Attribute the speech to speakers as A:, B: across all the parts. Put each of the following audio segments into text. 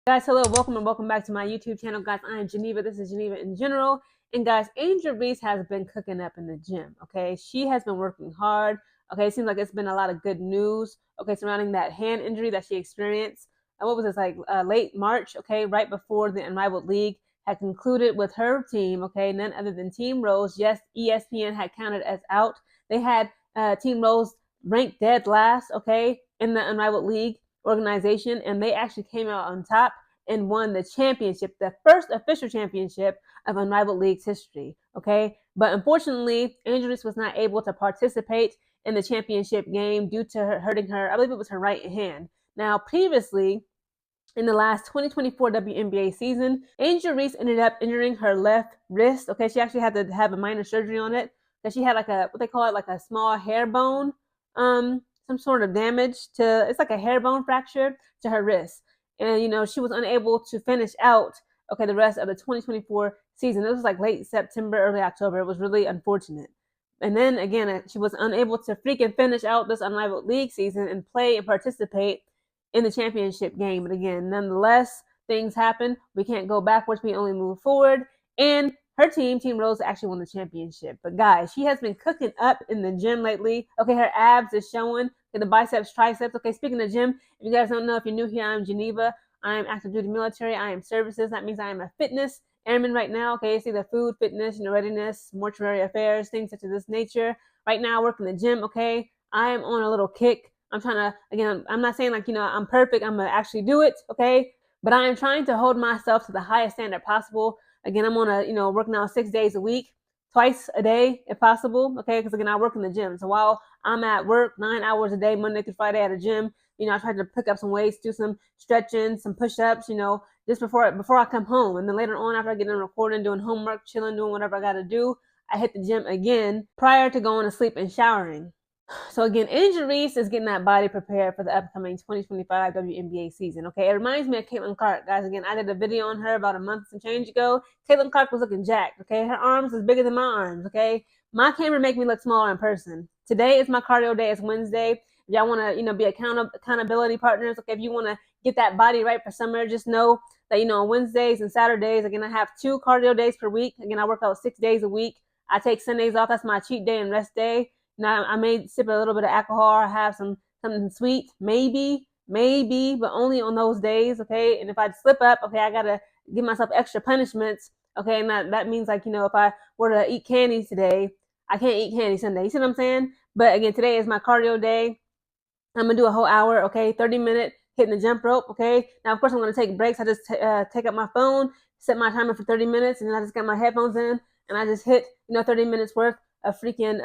A: Guys, hello, welcome back to my YouTube channel. Guys, I am Geneva. This is Geneva in general. And guys, Angel Reese has been cooking up in the gym, okay? She has been working hard, okay? It seems like it's been a lot of good news, okay, surrounding that hand injury that she experienced. What was this, late March, okay, right before the Unrivaled League had concluded with her team, okay, none other than Team Rose. Yes, ESPN had counted as out. They had Team Rose ranked dead last, okay, in the Unrivaled League organization, and they actually came out on top and won the championship, the first official championship of Unrivaled League's history. Okay, but unfortunately, Angel Reese was not able to participate in the championship game due to her hurting her, I believe it was her right hand. Now, previously, in the last 2024 WNBA season, Angel Reese ended up injuring her left wrist. Okay, she actually had to have a minor surgery on it because she had what they call it, like a small hair bone, some sort of damage to, it's like a hair bone fracture to her wrist. And, she was unable to finish out, okay, the rest of the 2024 season. It was like late September, early October. It was really unfortunate. And then again, she was unable to freaking finish out this Unrivaled League season and play and participate in the championship game. But again, nonetheless, things happen. We can't go backwards. We only move forward. And her team, Team Rose, actually won the championship. But guys, she has been cooking up in the gym lately. Okay, her abs is showing. Okay, the biceps, triceps. Okay, speaking of gym, if you guys don't know, if you're new here, I'm Geneva. I am active duty military. I am services. That means I am a fitness airman right now. Okay, it's either food, fitness, readiness, mortuary affairs, things such as this nature. Right now, I work in the gym. Okay, I am on a little kick. I'm trying to, again, I'm not saying I'm perfect. I'm going to actually do it. Okay, but I am trying to hold myself to the highest standard possible. Again, I'm on working out 6 days a week, twice a day if possible. Okay, because again, I work in the gym. So while I'm at work 9 hours a day, Monday through Friday at a gym, I try to pick up some weights, do some stretching, some push-ups, just before I come home. And then later on, after I get done recording, doing homework, chilling, doing whatever I got to do, I hit the gym again prior to going to sleep and showering. So again, Angel Reese is getting that body prepared for the upcoming 2025 WNBA season. Okay, it reminds me of Caitlin Clark, guys. Again, I did a video on her about a month and change ago. Caitlin Clark was looking jacked. Okay, her arms is bigger than my arms. Okay, my camera make me look smaller in person. Today is my cardio day. It's Wednesday. If y'all want to, be accountability partners. Okay, if you want to get that body right for summer, just know that on Wednesdays and Saturdays, again, I have 2 cardio days per week. Again, I work out 6 days a week. I take Sundays off. That's my cheat day and rest day. Now, I may sip a little bit of alcohol, have something sweet, maybe, but only on those days, okay? And if I slip up, okay, I got to give myself extra punishments, okay? And that means, if I were to eat candy today, I can't eat candy Sunday. You see what I'm saying? But again, today is my cardio day. I'm going to do a whole hour, okay? 30-minute hitting the jump rope, okay? Now, of course, I'm going to take breaks. I just take up my phone, set my timer for 30 minutes, and then I just got my headphones in, and I just hit, 30 minutes worth a freaking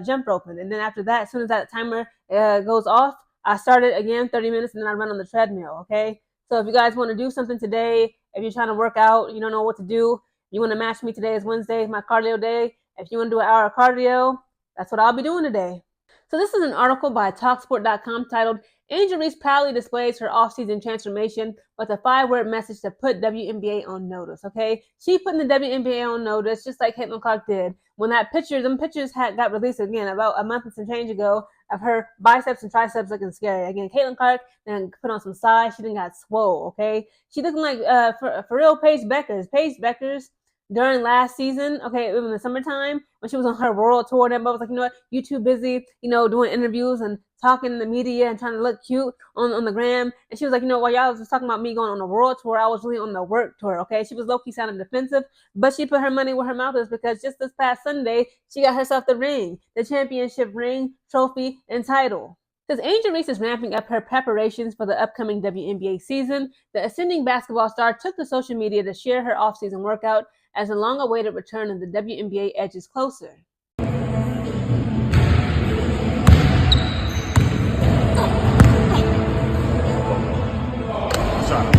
A: jump rope. And then after that, as soon as that timer goes off, I start it again 30 minutes, and then I run on the treadmill. Okay, so if you guys want to do something today, if you're trying to work out, you don't know what to do, you want to match me, today is Wednesday, my cardio day. If you want to do an hour of cardio, that's what I'll be doing today. So this is an article by Talksport.com titled Angel Reese proudly displays her offseason transformation with a 5-word message to put WNBA on notice. Okay, she putting the WNBA on notice just like Caitlin Clark did when them pictures got released again about a month and some change ago of her biceps and triceps looking scary. Again, Caitlin Clark then put on some size. She didn't got swole. Okay, she looking like for real Paige Beckers during last season, okay, in the summertime when she was on her world tour. Everybody was like, you know what, you too busy, doing interviews and talking to the media and trying to look cute on the gram. And she was like, while y'all was talking about me going on a world tour, I was really on the work tour. Okay, she was low-key sounding defensive, but she put her money where her mouth is, because just this past Sunday she got herself the ring, the championship ring, trophy, and title. As Angel Reese is ramping up her preparations for the upcoming WNBA season, the ascending basketball star took to social media to share her offseason workout as the long-awaited return of the WNBA edges closer.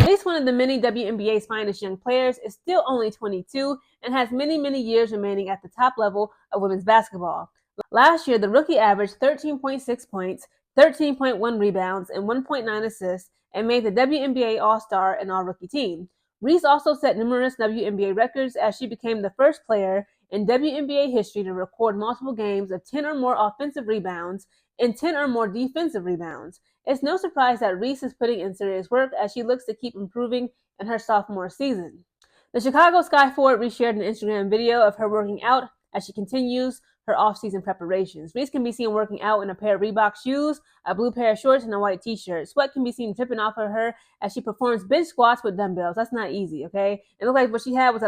A: Reese, one of the many WNBA's finest young players, is still only 22 and has many, many years remaining at the top level of women's basketball. Last year, the rookie averaged 13.6 points, 13.1 rebounds, and 1.9 assists, and made the WNBA All-Star and All-Rookie team. Reese also set numerous WNBA records as she became the first player in WNBA history to record multiple games of 10 or more offensive rebounds and 10 or more defensive rebounds. It's no surprise that Reese is putting in serious work as she looks to keep improving in her sophomore season. The Chicago Sky Forward reshared an Instagram video of her working out as she continues her off-season preparations. Reese can be seen working out in a pair of Reebok shoes, a blue pair of shorts, and a white t-shirt. Sweat can be seen dripping off of her as she performs bench squats with dumbbells. That's not easy, okay? It looked like what she had was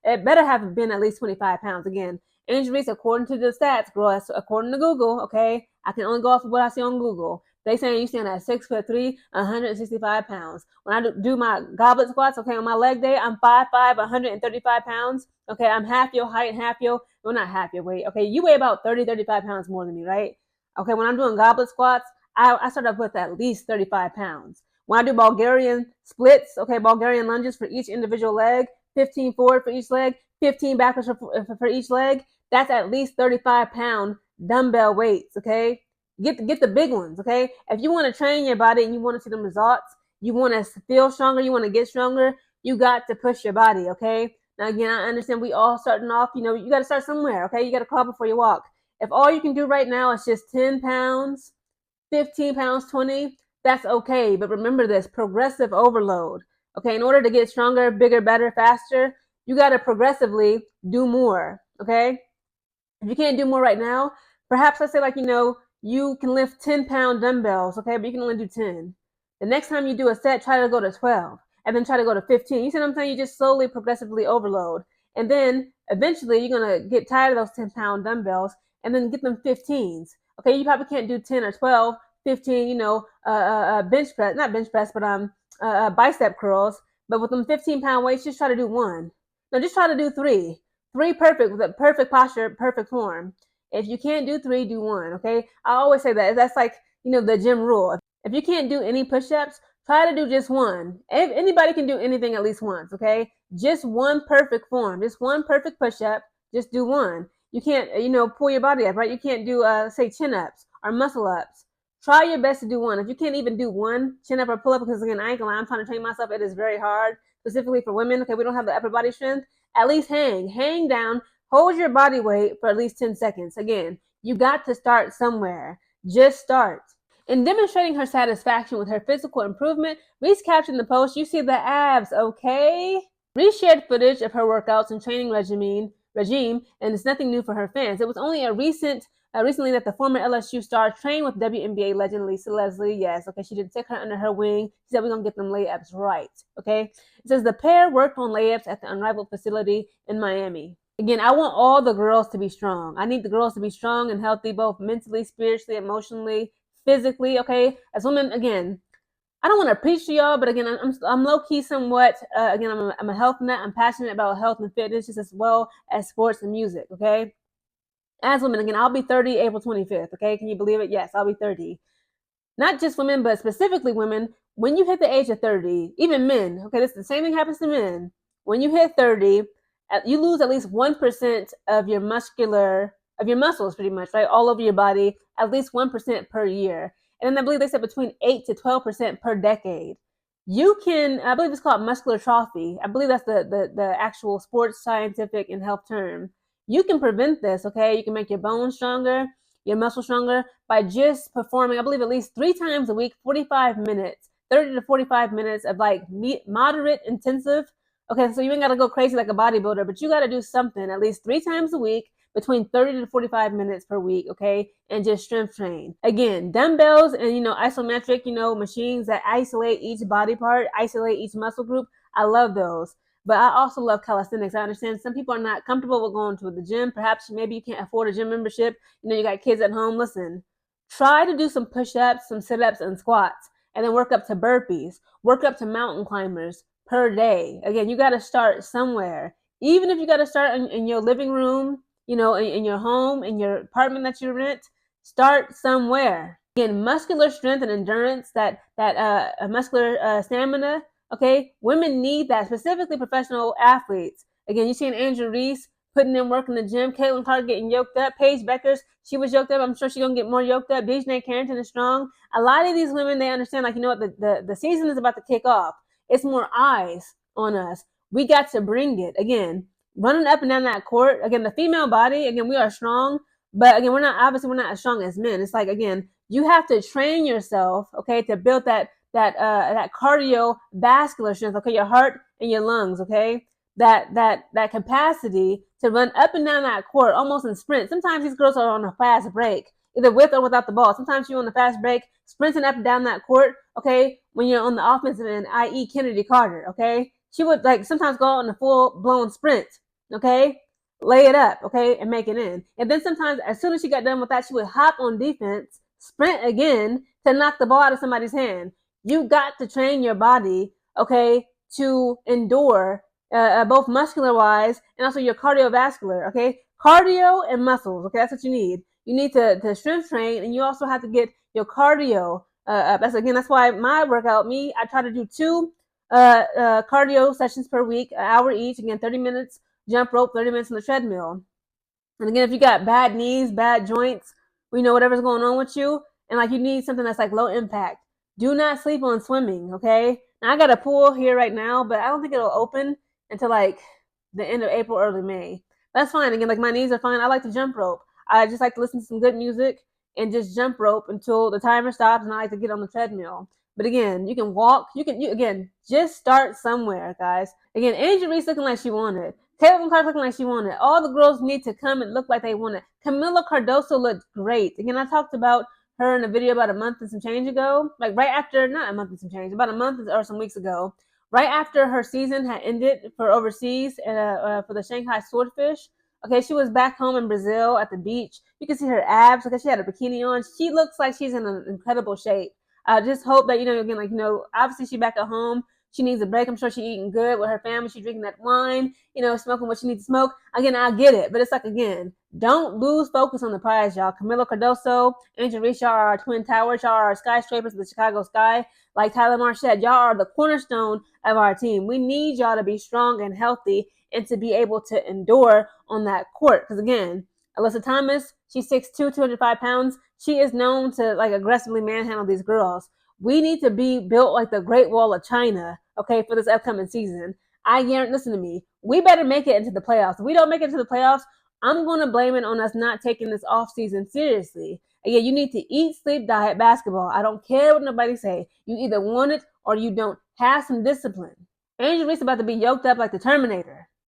A: it better have been at least 25 pounds. Again, Angel Reese, according to the stats, girl, that's according to Google, okay? I can only go off of what I see on Google. They saying you stand at 6'3", 165 pounds. When I do my goblet squats, okay, on my leg day, I'm 5'5", 135 pounds. Okay, I'm half your height, well, not half your weight. Okay, you weigh about 30, 35 pounds more than me, right? Okay, when I'm doing goblet squats, I start off with at least 35 pounds. When I do Bulgarian splits, okay, Bulgarian lunges for each individual leg, 15 forward for each leg, 15 backwards for each leg, that's at least 35-pound dumbbell weights, okay? Get the big ones, okay? If you want to train your body and you want to see the results, you want to feel stronger, you want to get stronger, you got to push your body, okay? Now, again, I understand we all starting off, you got to start somewhere, okay? You got to crawl before you walk. If all you can do right now is just 10 pounds, 15 pounds, 20, that's okay. But remember this, progressive overload, okay? In order to get stronger, bigger, better, faster, you got to progressively do more, okay? If you can't do more right now, perhaps let's say you can lift 10-pound dumbbells, okay, but you can only do 10. The next time you do a set, try to go to 12 and then try to go to 15. You see what I'm saying? You just slowly, progressively overload. And then eventually you're going to get tired of those 10-pound dumbbells and then get them 15s. Okay, you probably can't do 10 or 12, 15, bench press, not bench press, but bicep curls. But with them 15-pound weights, just try to do one. No, just try to do three. Three perfect, with a perfect posture, perfect form. If you can't do three, do one, okay? I always say that. That's like, the gym rule. If you can't do any push-ups, try to do just one. If anybody can do anything at least once, okay? Just one perfect form. Just one perfect push-up. Just do one. You can't, pull your body up, right? You can't do, say, chin-ups or muscle-ups. Try your best to do one. If you can't even do one chin-up or pull-up, because again, I ain't gonna lie, I'm trying to train myself. It is very hard, specifically for women. Okay, we don't have the upper body strength. At least hang down, hold your body weight for at least 10 seconds. Again, you got to start somewhere. Just start. In demonstrating her satisfaction with her physical improvement, Reese captioned the post, "You see the abs, okay?" Reese shared footage of her workouts and training regime, and it's nothing new for her fans. It was only recently that the former LSU star trained with WNBA legend Lisa Leslie. Yes, okay, she did take her under her wing. She said, "We're going to get them layups right," okay? It says the pair worked on layups at the Unrivaled facility in Miami. Again, I want all the girls to be strong. I need the girls to be strong and healthy, both mentally, spiritually, emotionally, physically, okay? As women, again, I don't want to preach to y'all, but again, I'm low key somewhat. Again, I'm a health nut. I'm passionate about health and fitness just as well as sports and music. Okay, as women, again, I'll be 30 April 25th. Okay, can you believe it? Yes, I'll be 30. Not just women, but specifically women. When you hit the age of 30, even men. Okay, the same thing happens to men. When you hit 30, you lose at least 1% of your muscles, pretty much, right, all over your body, at least 1% per year. And then I believe they said between 8 to 12% per decade. I believe it's called muscular atrophy. I believe that's the actual sports scientific and health term. You can prevent this, okay? You can make your bones stronger, your muscles stronger by just performing, I believe, at least 3 times a week, 45 minutes, 30 to 45 minutes of like moderate intensive. Okay, so you ain't got to go crazy like a bodybuilder, but you got to do something at least 3 times a week between 30 to 45 minutes per week, okay? And just strength train. Again, dumbbells and, isometric, machines that isolate each body part, isolate each muscle group. I love those. But I also love calisthenics. I understand some people are not comfortable with going to the gym. Perhaps maybe you can't afford a gym membership. You got kids at home. Listen, try to do some push-ups, some sit-ups, and squats, and then work up to burpees, work up to mountain climbers per day. Again, you got to start somewhere. Even if you got to start in your living room, in your home, in your apartment that you rent, start somewhere. Again, muscular strength and endurance, that muscular stamina. Okay, women need that, specifically professional athletes. Again, you see an Angel Reese putting in work in the gym, Caitlin Clark getting yoked up, Paige Beckers, she was yoked up. I'm sure she's gonna get more yoked up. Dejanay Carrington is strong. A lot of these women, they understand, like, what, the season is about to kick off. It's more eyes on us. We got to bring it. Again, running up and down that court. Again, the female body, again, we are strong, but again, we're not as strong as men. It's like, again, You have to train yourself, okay, to build that cardiovascular strength, okay, your heart and your lungs, okay, that capacity to run up and down that court almost in sprint. Sometimes these girls are on a fast break, either with or without the ball. Sometimes you're on a fast break, sprinting up and down that court, okay, when you're on the offensive end, i.e. Kennedy Carter, okay? She would like sometimes go on a full blown sprint, okay? Lay it up, okay, and make it in. And then sometimes as soon as she got done with that, she would hop on defense, sprint again to knock the ball out of somebody's hand. You got to train your body, okay, to endure both muscular wise and also your cardiovascular, okay? Cardio and muscles, okay, that's what you need. You need to strength train, and you also have to get your cardio up. That's why my workout, I try to do two cardio sessions per week, an hour each. Again, 30 minutes jump rope, 30 minutes on the treadmill. And again, if you got bad knees, bad joints, whatever's going on with you, and like you need something that's like low impact, do not sleep on swimming, okay? Now I got a pool here right now, but I don't think it'll open until like the end of April, early May. That's fine. Again, like my knees are fine. I like to jump rope. I just like to listen to some good music and just jump rope until the timer stops, and I like to get on the treadmill. But again, you can walk. Again, just start somewhere, guys. Again, Angel Reese looking like she wanted. Taylor Clark looking like she wanted. All the girls need to come and look like they wanted. Camila Cardoso looked great. Again, I talked about her in a video about a month and some change ago. Like right after, not a month and some change, about a month or some weeks ago. Right after her season had ended for overseas for the Shanghai Swordfish. Okay, she was back home in Brazil at the beach. You can see her abs. Okay, she had a bikini on. She looks like she's in an incredible shape. I just hope that, again, obviously she's back at home. She needs a break. I'm sure she's eating good with her family. She's drinking that wine, smoking what she needs to smoke. Again, I get it. But it's like, again, don't lose focus on the prize, y'all. Camila Cardoso, Angel Reese, y'all are our twin towers. Y'all are our skyscrapers of the Chicago sky. Like Tyler Marsh said, y'all are the cornerstone of our team. We need y'all to be strong and healthy and to be able to endure on that court. Because, again, Alyssa Thomas, she's 6'2", 205 pounds. She is known to, like, aggressively manhandle these girls. We need to be built like the Great Wall of China, okay, for this upcoming season. I guarantee, listen to me, we better make it into the playoffs. If we don't make it into the playoffs, I'm going to blame it on us not taking this offseason seriously. Again, you need to eat, sleep, diet, basketball. I don't care what nobody say. You either want it or you don't. Have some discipline. Angel Reese about to be yoked up like the Terminator.